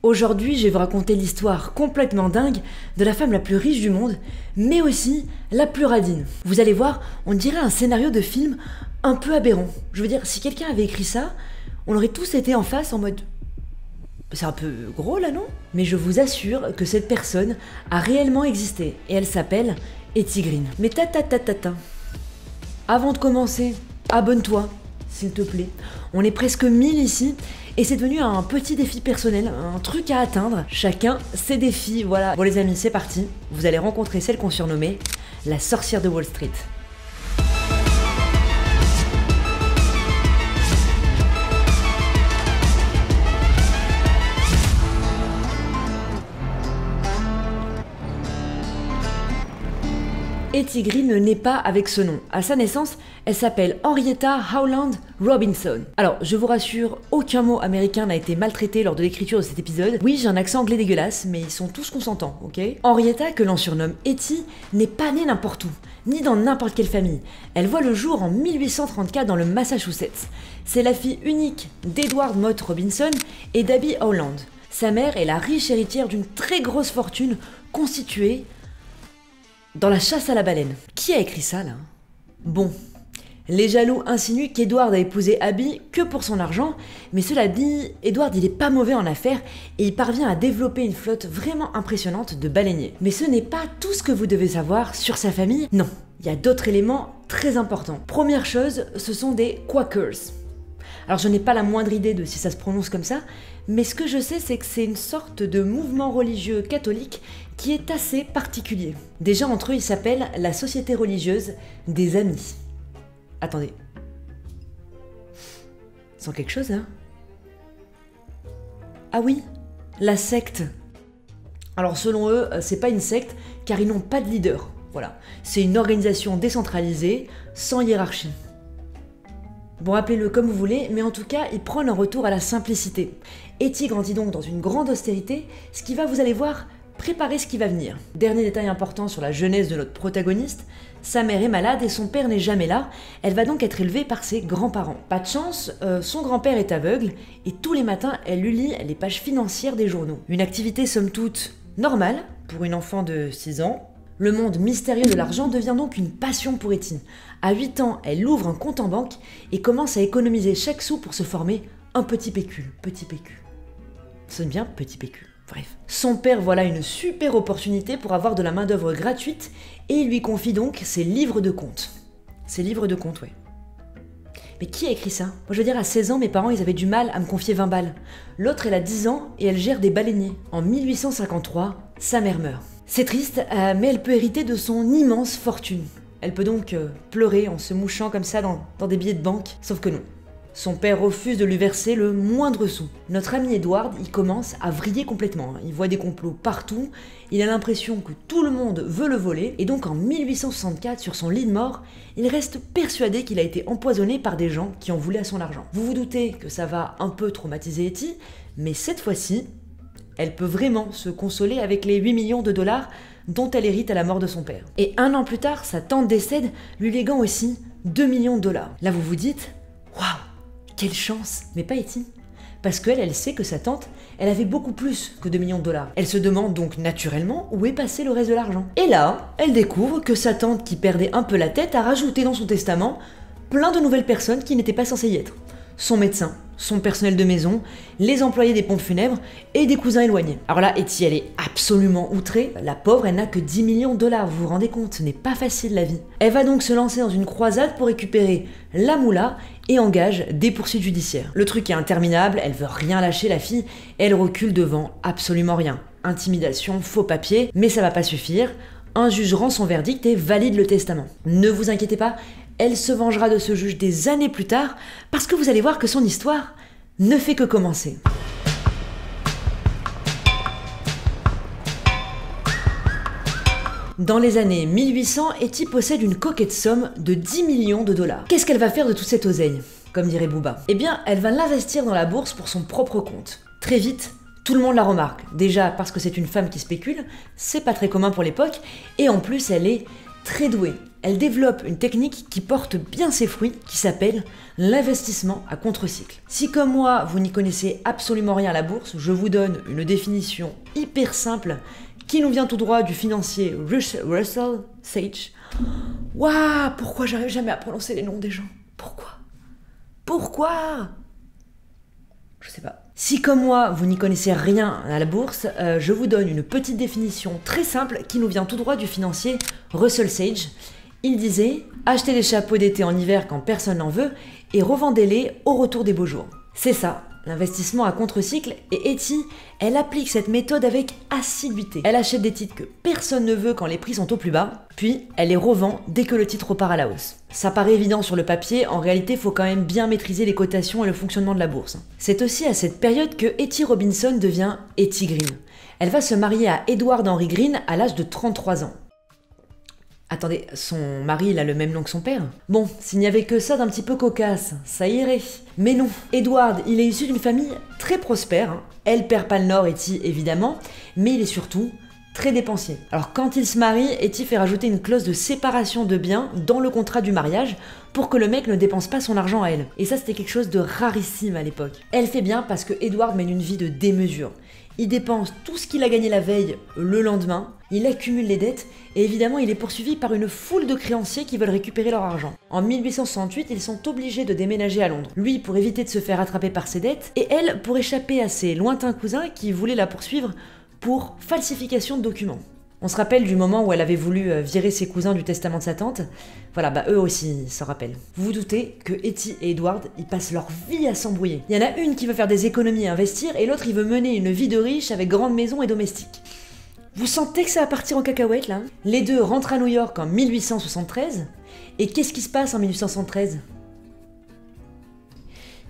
Aujourd'hui, je vais vous raconter l'histoire complètement dingue de la femme la plus riche du monde, mais aussi la plus radine. Vous allez voir, on dirait un scénario de film un peu aberrant. Je veux dire, si quelqu'un avait écrit ça, on aurait tous été en face en mode... C'est un peu gros là, non? Mais je vous assure que cette personne a réellement existé, et elle s'appelle Etty Green. Mais avant de commencer, abonne-toi, s'il te plaît. On est presque 1000 ici, et c'est devenu un petit défi personnel, un truc à atteindre. Chacun ses défis, voilà. Bon les amis, c'est parti. Vous allez rencontrer celle qu'on surnommait la sorcière de Wall Street. Etty Green ne naît pas avec ce nom. À sa naissance, elle s'appelle Henrietta Howland Robinson. Alors, je vous rassure, aucun mot américain n'a été maltraité lors de l'écriture de cet épisode. Oui, j'ai un accent anglais dégueulasse, mais ils sont tous consentants, ok? Henrietta, que l'on surnomme Etty, n'est pas née n'importe où, ni dans n'importe quelle famille. Elle voit le jour en 1834 dans le Massachusetts. C'est la fille unique d'Edward Mott Robinson et d'Abby Howland. Sa mère est la riche héritière d'une très grosse fortune constituée dans la chasse à la baleine. Qui a écrit ça, là? Bon, les jaloux insinuent qu'Edward a épousé Abby que pour son argent, mais cela dit, Edward il est pas mauvais en affaires et il parvient à développer une flotte vraiment impressionnante de baleiniers. Mais ce n'est pas tout ce que vous devez savoir sur sa famille, non, il y a d'autres éléments très importants. Première chose, ce sont des Quakers. Alors je n'ai pas la moindre idée de si ça se prononce comme ça, mais ce que je sais c'est que c'est une sorte de mouvement religieux catholique qui est assez particulier. Déjà entre eux ils s'appellent la Société religieuse des Amis. Attendez. Ils sont quelque chose hein? Ah oui, la secte. Alors selon eux, c'est pas une secte car ils n'ont pas de leader. Voilà, c'est une organisation décentralisée, sans hiérarchie. Bon, appelez-le comme vous voulez, mais en tout cas, il prend un retour à la simplicité. Etty grandit donc dans une grande austérité, ce qui va, vous allez voir, préparer ce qui va venir. Dernier détail important sur la jeunesse de notre protagoniste, sa mère est malade et son père n'est jamais là, elle va donc être élevée par ses grands-parents. Pas de chance, son grand-père est aveugle, et tous les matins, elle lui lit les pages financières des journaux. Une activité somme toute normale pour une enfant de 6 ans. Le monde mystérieux de l'argent devient donc une passion pour Etty. À 8 ans, elle ouvre un compte en banque et commence à économiser chaque sou pour se former un petit pécule. Petit pécule. Ça sonne bien, petit pécule. Bref. Son père voit là une super opportunité pour avoir de la main-d'œuvre gratuite et il lui confie donc ses livres de compte. Ses livres de compte, ouais. Mais qui a écrit ça? Moi je veux dire, à 16 ans, mes parents ils avaient du mal à me confier 20 balles. L'autre elle a 10 ans et elle gère des baleiniers. En 1853, sa mère meurt. C'est triste, mais elle peut hériter de son immense fortune. Elle peut donc pleurer en se mouchant comme ça dans des billets de banque, sauf que non. Son père refuse de lui verser le moindre sou. Notre ami Edward, il commence à vriller complètement. Il voit des complots partout, il a l'impression que tout le monde veut le voler, et donc en 1864, sur son lit de mort, il reste persuadé qu'il a été empoisonné par des gens qui en voulaient à son argent. Vous vous doutez que ça va un peu traumatiser Etty, mais cette fois-ci, elle peut vraiment se consoler avec les 8 millions de dollars dont elle hérite à la mort de son père. Et 1 an plus tard, sa tante décède, lui léguant aussi 2 millions de dollars. Là vous vous dites, waouh, quelle chance, mais pas Etty. Parce qu'elle, elle sait que sa tante, elle avait beaucoup plus que 2 millions de dollars. Elle se demande donc naturellement où est passé le reste de l'argent. Et là, elle découvre que sa tante, qui perdait un peu la tête, a rajouté dans son testament plein de nouvelles personnes qui n'étaient pas censées y être. Son médecin, son personnel de maison, les employés des pompes funèbres et des cousins éloignés. Alors là, Etty, elle est absolument outrée. La pauvre, elle n'a que 10 millions de dollars, vous vous rendez compte, ce n'est pas facile la vie. Elle va donc se lancer dans une croisade pour récupérer la moula et engage des poursuites judiciaires. Le truc est interminable, elle veut rien lâcher la fille, elle recule devant absolument rien. Intimidation, faux papiers, mais ça va pas suffire. Un juge rend son verdict et valide le testament. Ne vous inquiétez pas, elle se vengera de ce juge des années plus tard, parce que vous allez voir que son histoire ne fait que commencer. Dans les années 1800, Etty possède une coquette somme de 10 millions de dollars. Qu'est-ce qu'elle va faire de toute cette oseille, comme dirait Booba? Eh bien, elle va l'investir dans la bourse pour son propre compte. Très vite, tout le monde la remarque. Déjà parce que c'est une femme qui spécule, c'est pas très commun pour l'époque, et en plus elle est très douée. Elle développe une technique qui porte bien ses fruits, qui s'appelle l'investissement à contre-cycle. Si comme moi, vous n'y connaissez absolument rien à la bourse, je vous donne une définition hyper simple qui nous vient tout droit du financier Russell Sage. Waouh, pourquoi j'arrive jamais à prononcer les noms des gens? Pourquoi? Je sais pas. Si comme moi, vous n'y connaissez rien à la bourse, je vous donne une petite définition très simple qui nous vient tout droit du financier Russell Sage. Il disait « Achetez des chapeaux d'été en hiver quand personne n'en veut et revendez-les au retour des beaux jours ». C'est ça, l'investissement à contre-cycle, et Etty, elle applique cette méthode avec assiduité. Elle achète des titres que personne ne veut quand les prix sont au plus bas, puis elle les revend dès que le titre repart à la hausse. Ça paraît évident sur le papier, en réalité, il faut quand même bien maîtriser les cotations et le fonctionnement de la bourse. C'est aussi à cette période que Etty Robinson devient Etty Green. Elle va se marier à Edward Henry Green à l'âge de 33 ans. Attendez, son mari, il a le même nom que son père? Bon, s'il n'y avait que ça d'un petit peu cocasse, ça irait. Mais non, Edward, il est issu d'une famille très prospère. Elle perd pas le nord, Etty, évidemment, mais il est surtout très dépensier. Alors quand il se marie, Etty fait rajouter une clause de séparation de biens dans le contrat du mariage pour que le mec ne dépense pas son argent à elle. Et ça, c'était quelque chose de rarissime à l'époque. Elle fait bien parce que Edward mène une vie de démesure. Il dépense tout ce qu'il a gagné la veille le lendemain, il accumule les dettes et évidemment il est poursuivi par une foule de créanciers qui veulent récupérer leur argent. En 1868, ils sont obligés de déménager à Londres. Lui pour éviter de se faire attraper par ses dettes et elle pour échapper à ses lointains cousins qui voulaient la poursuivre pour falsification de documents. On se rappelle du moment où elle avait voulu virer ses cousins du testament de sa tante. Voilà, bah eux aussi s'en rappellent. Vous vous doutez que Etty et Edward, ils passent leur vie à s'embrouiller. Il y en a une qui veut faire des économies et investir, et l'autre il veut mener une vie de riche avec grande maison et domestique. Vous sentez que ça va partir en cacahuète là? Les deux rentrent à New York en 1873, et qu'est-ce qui se passe en 1873?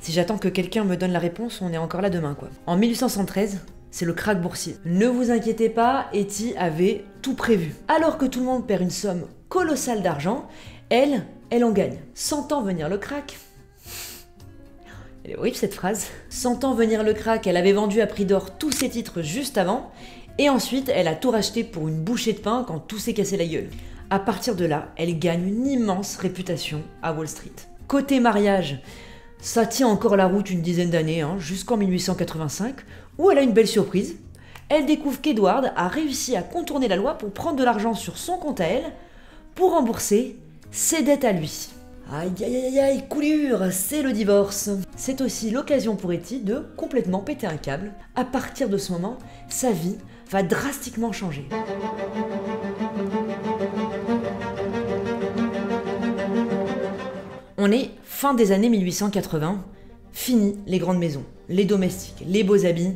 Si j'attends que quelqu'un me donne la réponse, on est encore là demain quoi. En 1873, c'est le krach boursier. Ne vous inquiétez pas, Etty avait tout prévu. Alors que tout le monde perd une somme colossale d'argent, elle en gagne. Sentant venir le krach... Elle est horrible cette phrase. Sentant venir le krach, elle avait vendu à prix d'or tous ses titres juste avant, et ensuite elle a tout racheté pour une bouchée de pain quand tout s'est cassé la gueule. À partir de là, elle gagne une immense réputation à Wall Street. Côté mariage, ça tient encore la route une dizaine d'années, jusqu'en 1885, où elle a une belle surprise. Elle découvre qu'Edward a réussi à contourner la loi pour prendre de l'argent sur son compte à elle, pour rembourser ses dettes à lui. Aïe aïe aïe aïe, coulure, c'est le divorce. C'est aussi l'occasion pour Etty de complètement péter un câble. À partir de ce moment, sa vie va drastiquement changer. On est fin des années 1880, fini les grandes maisons, les domestiques, les beaux habits.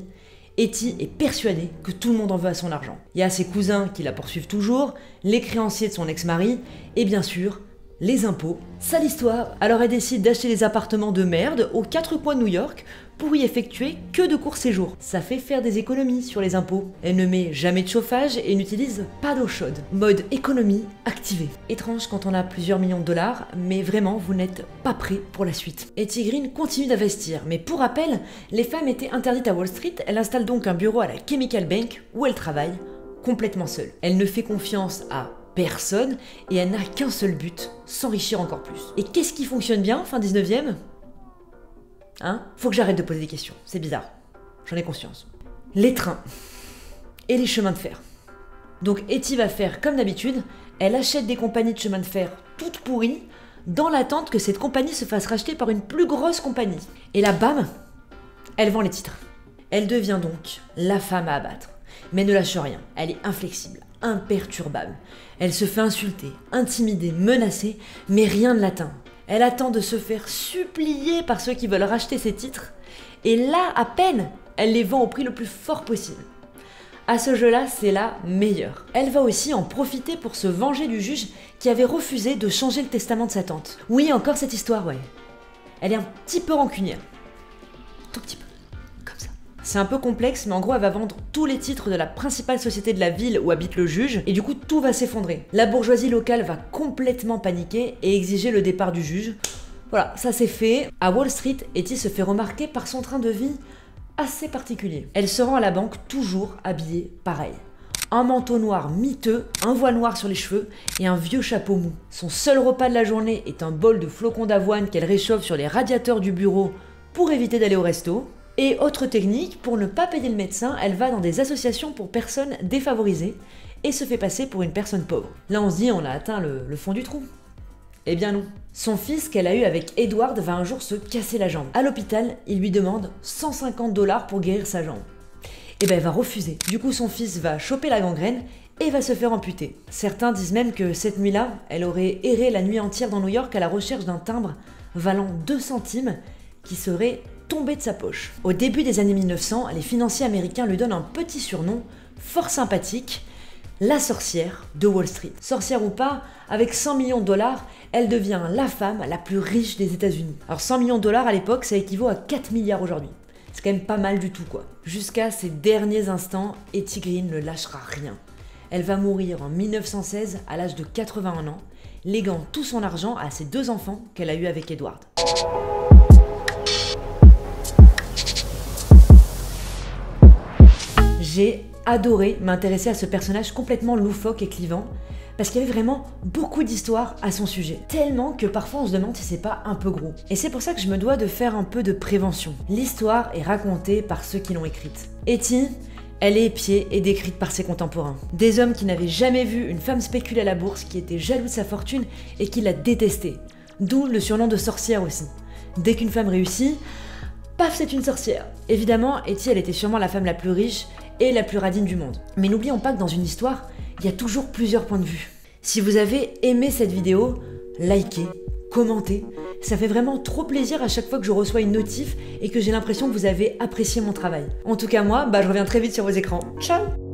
Etty est persuadée que tout le monde en veut à son argent. Il y a ses cousins qui la poursuivent toujours, les créanciers de son ex-mari, et bien sûr, les impôts. Sale histoire. Alors elle décide d'acheter des appartements de merde aux quatre coins de New York pour y effectuer que de courts séjours. Ça fait faire des économies sur les impôts. Elle ne met jamais de chauffage et n'utilise pas d'eau chaude. Mode économie activé. Étrange quand on a plusieurs millions de dollars, mais vraiment vous n'êtes pas prêt pour la suite. Etty Green continue d'investir, mais pour rappel, les femmes étaient interdites à Wall Street. Elle installe donc un bureau à la Chemical Bank où elle travaille complètement seule. Elle ne fait confiance à personne et elle n'a qu'un seul but, s'enrichir encore plus. Et qu'est-ce qui fonctionne bien fin 19e? Faut que j'arrête de poser des questions, c'est bizarre, j'en ai conscience. Les trains et les chemins de fer. Donc Etty va faire comme d'habitude, elle achète des compagnies de chemins de fer toutes pourries dans l'attente que cette compagnie se fasse racheter par une plus grosse compagnie. Et là, bam, elle vend les titres. Elle devient donc la femme à abattre. Mais ne lâche rien, elle est inflexible, imperturbable. Elle se fait insulter, intimider, menacer, mais rien ne l'atteint. Elle attend de se faire supplier par ceux qui veulent racheter ses titres, et là, à peine, elle les vend au prix le plus fort possible. À ce jeu-là, c'est la meilleure. Elle va aussi en profiter pour se venger du juge qui avait refusé de changer le testament de sa tante. Oui, encore cette histoire, ouais. Elle est un petit peu rancunière. Tout petit peu. C'est un peu complexe, mais en gros, elle va vendre tous les titres de la principale société de la ville où habite le juge, et du coup, tout va s'effondrer. La bourgeoisie locale va complètement paniquer et exiger le départ du juge. Voilà, ça c'est fait. À Wall Street, Etty se fait remarquer par son train de vie assez particulier. Elle se rend à la banque toujours habillée pareil. un manteau noir miteux, un voile noir sur les cheveux et un vieux chapeau mou. Son seul repas de la journée est un bol de flocons d'avoine qu'elle réchauffe sur les radiateurs du bureau pour éviter d'aller au resto. Et autre technique, pour ne pas payer le médecin, elle va dans des associations pour personnes défavorisées et se fait passer pour une personne pauvre. Là on se dit on a atteint le fond du trou. Eh bien non. Son fils qu'elle a eu avec Edward va un jour se casser la jambe. À l'hôpital, il lui demande 150 $ pour guérir sa jambe. Et ben elle va refuser. Du coup son fils va choper la gangrène et va se faire amputer. Certains disent même que cette nuit-là, elle aurait erré la nuit entière dans New York à la recherche d'un timbre valant 2 centimes qui serait tombé de sa poche. Au début des années 1900, les financiers américains lui donnent un petit surnom fort sympathique, la sorcière de Wall Street. Sorcière ou pas, avec 100 millions de $, elle devient la femme la plus riche des États-Unis. Alors 100 millions de $ à l'époque, ça équivaut à 4 milliards aujourd'hui. C'est quand même pas mal du tout quoi. Jusqu'à ses derniers instants, Etty Green ne lâchera rien. Elle va mourir en 1916 à l'âge de 81 ans, léguant tout son argent à ses 2 enfants qu'elle a eus avec Edward. J'ai adoré m'intéresser à ce personnage complètement loufoque et clivant, parce qu'il y avait vraiment beaucoup d'histoires à son sujet. Tellement que parfois on se demande si c'est pas un peu gros. Et c'est pour ça que je me dois de faire un peu de prévention. L'histoire est racontée par ceux qui l'ont écrite. Etty, elle est épiée et décrite par ses contemporains. Des hommes qui n'avaient jamais vu une femme spéculer à la bourse, qui étaient jaloux de sa fortune et qui la détestaient. D'où le surnom de sorcière aussi. Dès qu'une femme réussit, paf, c'est une sorcière. Évidemment, Etty, elle était sûrement la femme la plus riche et la plus radine du monde. Mais n'oublions pas que dans une histoire, il y a toujours plusieurs points de vue. Si vous avez aimé cette vidéo, likez, commentez. Ça fait vraiment trop plaisir à chaque fois que je reçois une notif et que j'ai l'impression que vous avez apprécié mon travail. En tout cas moi, je reviens très vite sur vos écrans. Ciao!